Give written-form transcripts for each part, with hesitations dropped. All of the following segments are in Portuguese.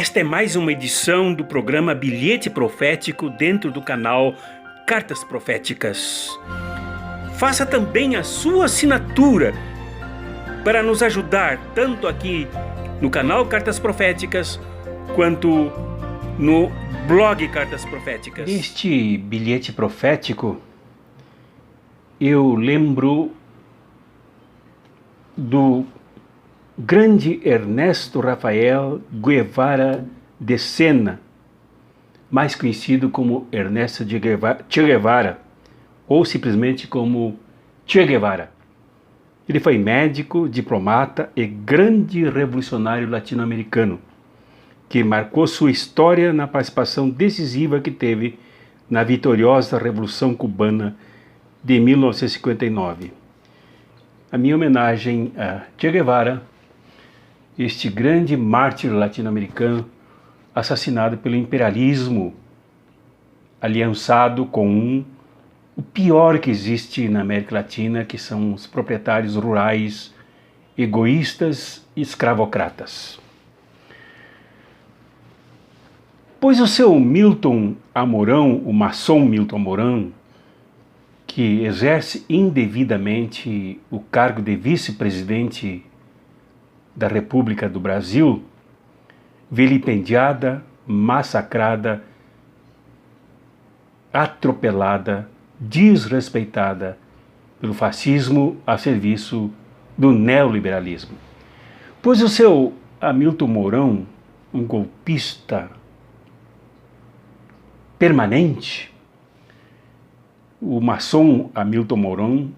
Esta é mais uma edição do programa Bilhete Profético dentro do canal Cartas Proféticas. Faça também a sua assinatura para nos ajudar tanto aqui no canal Cartas Proféticas quanto no blog Cartas Proféticas. Neste bilhete profético, eu lembro do grande Ernesto Rafael Guevara de Sena, mais conhecido como Ernesto Che Guevara, ou simplesmente como Che Guevara. Ele foi médico, diplomata e grande revolucionário latino-americano, que marcou sua história na participação decisiva que teve na vitoriosa Revolução Cubana de 1959. A minha homenagem a Che Guevara, este grande mártir latino-americano assassinado pelo imperialismo, aliançado com o pior que existe na América Latina, que são os proprietários rurais, egoístas e escravocratas. Pois o seu Milton Amorão, o maçom Milton Amorão, que exerce indevidamente o cargo de vice-presidente da República do Brasil, vilipendiada, massacrada, atropelada, desrespeitada pelo fascismo a serviço do neoliberalismo. Pois o seu Hamilton Mourão, um golpista permanente, o maçom Hamilton Mourão,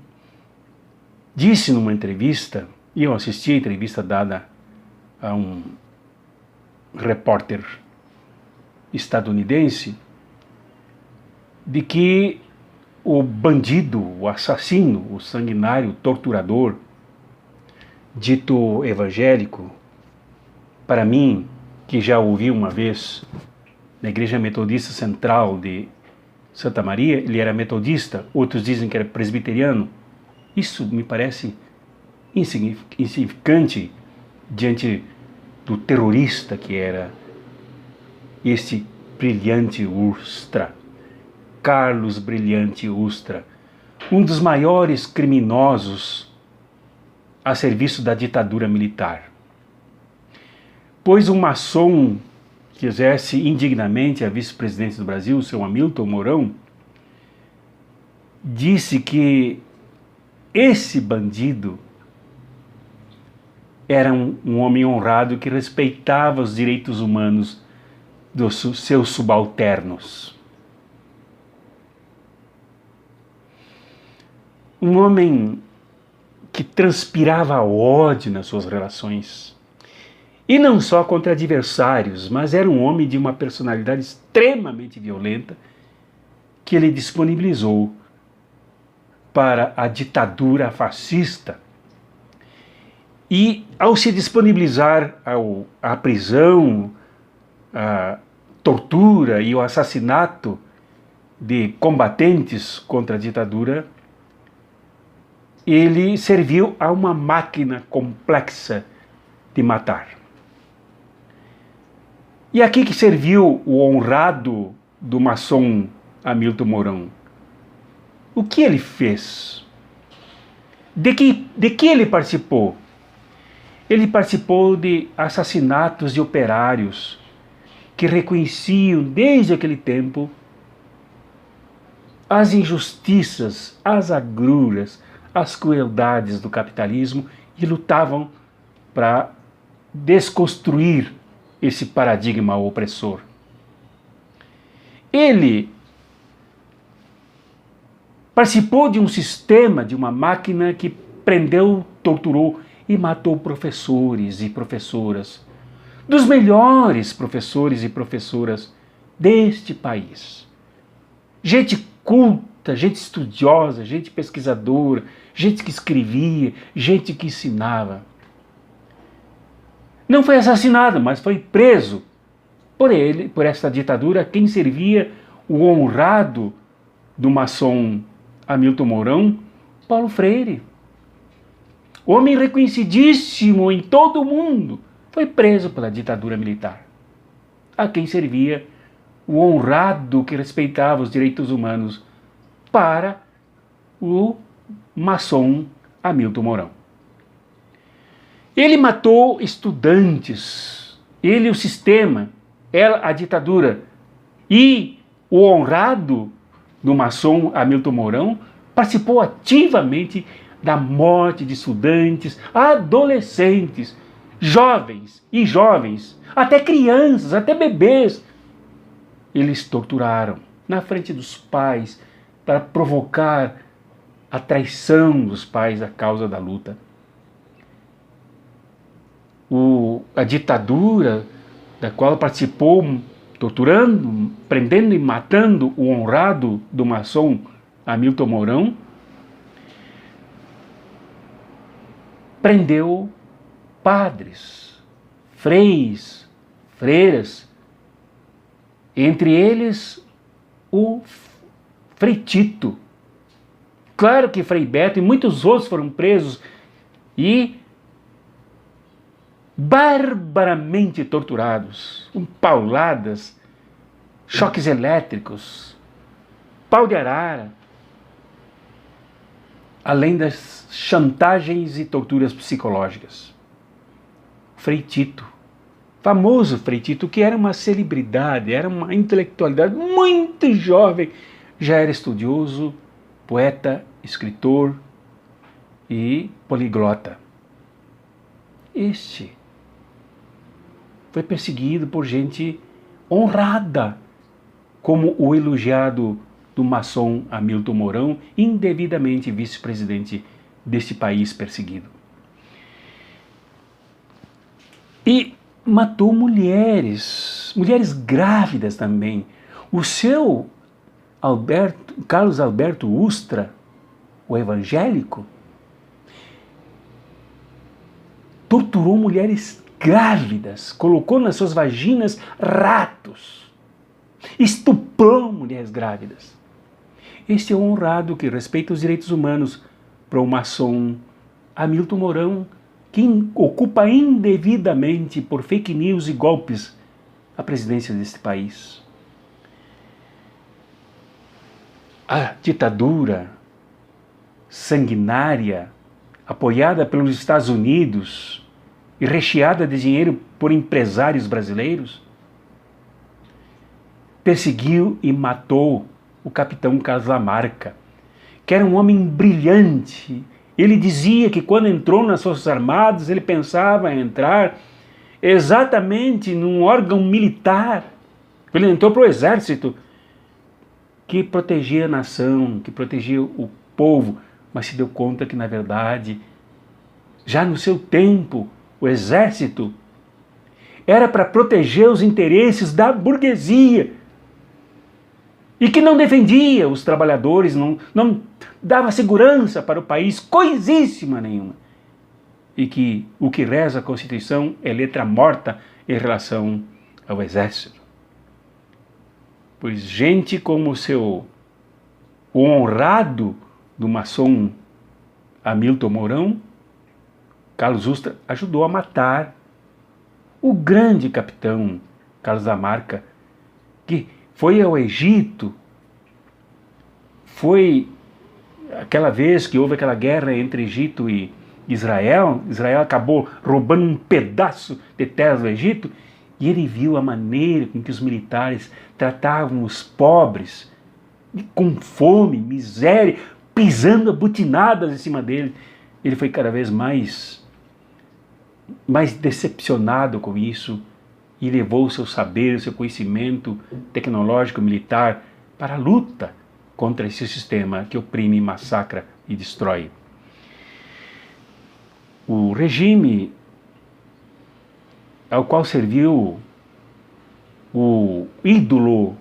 disse numa entrevista, e eu assisti a entrevista dada a um repórter estadunidense, de que o bandido, o assassino, o sanguinário, o torturador, dito evangélico, para mim, que já ouvi uma vez na Igreja Metodista Central de Santa Maria, ele era metodista, outros dizem que era presbiteriano. Isso me parece insignificante diante do terrorista que era este Brilhante Ustra, Carlos Brilhante Ustra, um dos maiores criminosos a serviço da ditadura militar. Pois um maçom que exerce indignamente a vice-presidência do Brasil, o seu Hamilton Mourão, disse que esse bandido era um homem honrado que respeitava os direitos humanos dos seus subalternos. Um homem que transpirava ódio nas suas relações. E não só contra adversários, mas era um homem de uma personalidade extremamente violenta que ele disponibilizou para a ditadura fascista. E ao se disponibilizar à prisão, à tortura e ao assassinato de combatentes contra a ditadura, ele serviu a uma máquina complexa de matar. E aqui que serviu o honrado do maçom Hamilton Mourão? O que ele fez? De que ele participou? Ele participou de assassinatos de operários que reconheciam desde aquele tempo as injustiças, as agruras, as crueldades do capitalismo e lutavam para desconstruir esse paradigma opressor. Ele participou de um sistema, de uma máquina que prendeu, torturou e matou professores e professoras, dos melhores professores e professoras deste país. Gente culta, gente estudiosa, gente pesquisadora, gente que escrevia, gente que ensinava. Não foi assassinado, mas foi preso por esta ditadura, quem servia o honrado do maçom Hamilton Mourão, Paulo Freire. Homem reconhecidíssimo em todo o mundo, foi preso pela ditadura militar. a quem servia o honrado que respeitava os direitos humanos para o maçom Hamilton Mourão. Ele matou estudantes, ele, o sistema, ela, a ditadura, e o honrado do maçom Hamilton Mourão participou ativamente da morte de estudantes, adolescentes, jovens e jovens, até crianças, até bebês. Eles torturaram na frente dos pais para provocar a traição dos pais à causa da luta. A ditadura da qual participou, torturando, prendendo e matando o honrado do maçom Hamilton Mourão, prendeu padres, freiras, entre eles o Frei Tito. Claro que Frei Beto e muitos outros foram presos e barbaramente torturados, com pauladas, choques elétricos, pau de arara, além das chantagens e torturas psicológicas. Frei Tito, famoso Frei Tito, que era uma celebridade, era uma intelectualidade muito jovem, já era estudioso, poeta, escritor e poliglota. Este foi perseguido por gente honrada, como o elogiado do maçom Hamilton Mourão, indevidamente vice-presidente deste país perseguido. E matou mulheres grávidas também. O seu Carlos Alberto Ustra, o evangélico, torturou mulheres grávidas, colocou nas suas vaginas ratos, estuprou mulheres grávidas. Este é o honrado que respeita os direitos humanos para o maçom Hamilton Mourão, que ocupa indevidamente, por fake news e golpes, a presidência deste país. A ditadura sanguinária, apoiada pelos Estados Unidos e recheada de dinheiro por empresários brasileiros, perseguiu e matou o capitão Carlos Lamarca, que era um homem brilhante. Ele dizia que quando entrou nas Forças Armadas, ele pensava em entrar exatamente num órgão militar. Ele entrou para o exército, que protegia a nação, que protegia o povo, mas se deu conta que, na verdade, já no seu tempo, o exército era para proteger os interesses da burguesia e que não defendia os trabalhadores, não dava segurança para o país, coisíssima nenhuma. E que o que reza a Constituição é letra morta em relação ao exército. Pois gente como o honrado do maçom Hamilton Mourão, Carlos Ustra, ajudou a matar o grande capitão Carlos Lamarca, que foi ao Egito, foi aquela vez que houve aquela guerra entre Egito e Israel. Israel acabou roubando um pedaço de terra do Egito, e ele viu a maneira com que os militares tratavam os pobres, com fome, miséria, pisando abutinadas em cima dele. Ele foi cada vez mais decepcionado com isso e levou o seu saber, o seu conhecimento tecnológico militar para a luta contra esse sistema que oprime, massacra e destrói. O regime ao qual serviu o ídolo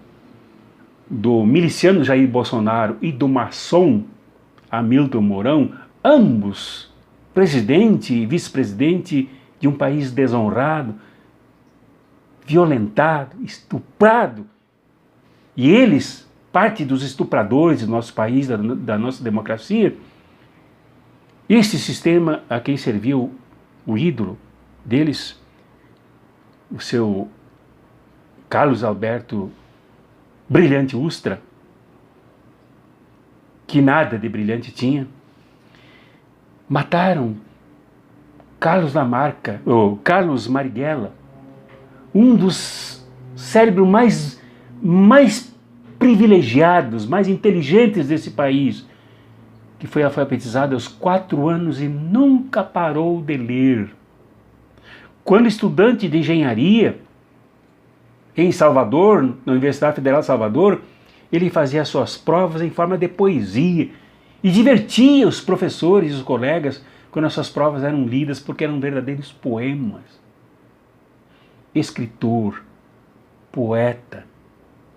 do miliciano Jair Bolsonaro e do maçom Hamilton Mourão, ambos presidente e vice-presidente de um país desonrado, violentado, estuprado, e eles, parte dos estupradores do nosso país, da nossa democracia. Esse sistema a quem serviu o ídolo deles, o seu Carlos Alberto Brilhante Ustra, que nada de brilhante tinha. Mataram Carlos Lamarca, ou Carlos Marighella, um dos cérebros mais privilegiados, mais inteligentes desse país, que foi alfabetizado aos 4 anos e nunca parou de ler. Quando estudante de engenharia em Salvador, na Universidade Federal de Salvador, ele fazia suas provas em forma de poesia e divertia os professores e os colegas quando as suas provas eram lidas, porque eram verdadeiros poemas. Escritor, poeta,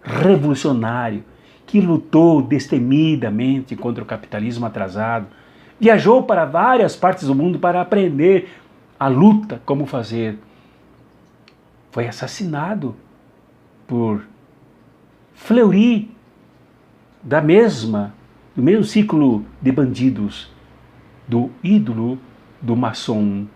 revolucionário, que lutou destemidamente contra o capitalismo atrasado, viajou para várias partes do mundo para aprender a luta, como fazer. Foi assassinado por Fleury, do mesmo ciclo de bandidos, do ídolo do maçom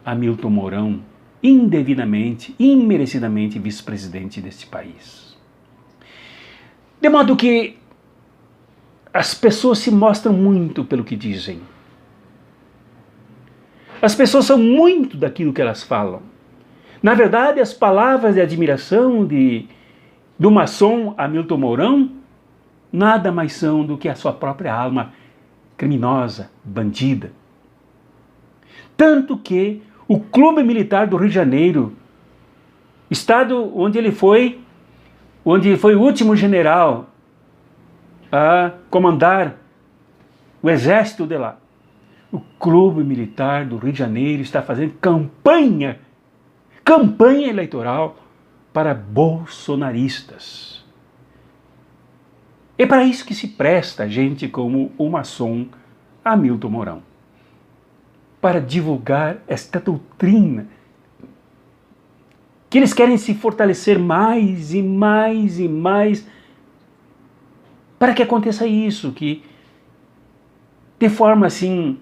Hamilton Mourão, indevidamente, imerecidamente vice-presidente deste país. De modo que as pessoas se mostram muito pelo que dizem. As pessoas são muito daquilo que elas falam. Na verdade, as palavras de admiração do maçom Hamilton Mourão nada mais são do que a sua própria alma criminosa, bandida. Tanto que o Clube Militar do Rio de Janeiro, estado onde foi o último general a comandar o exército de lá, o Clube Militar do Rio de Janeiro está fazendo campanha eleitoral para bolsonaristas. É para isso que se presta gente como o maçom Hamilton Mourão, para divulgar esta doutrina, que eles querem se fortalecer mais e mais e mais, para que aconteça isso, que de forma assim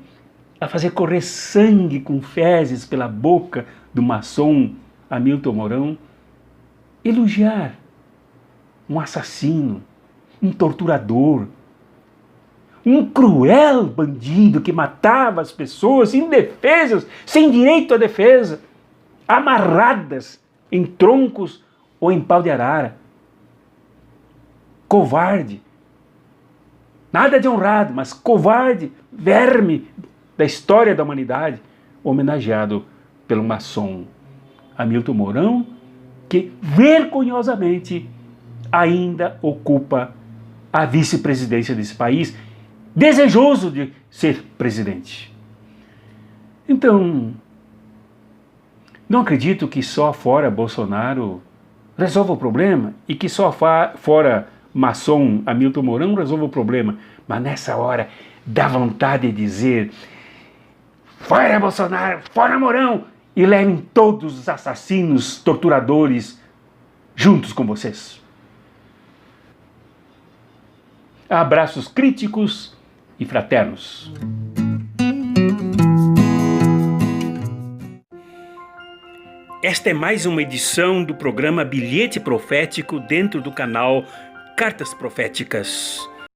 a fazer correr sangue com fezes pela boca do maçom Hamilton Mourão, elogiar um assassino, um torturador, um cruel bandido que matava as pessoas indefesas, sem direito à defesa, amarradas em troncos ou em pau de arara. Covarde. Nada de honrado, mas covarde, verme da história da humanidade, homenageado pelo maçom Hamilton Mourão, que vergonhosamente ainda ocupa a vice-presidência desse país, desejoso de ser presidente. Então, não acredito que só fora Bolsonaro resolva o problema e que só fora maçom Hamilton Mourão resolva o problema. Mas nessa hora dá vontade de dizer: fora Bolsonaro, fora Mourão, e levem todos os assassinos, torturadores juntos com vocês. Abraços críticos e fraternos. Esta é mais uma edição do programa Bilhete Profético dentro do canal Cartas Proféticas.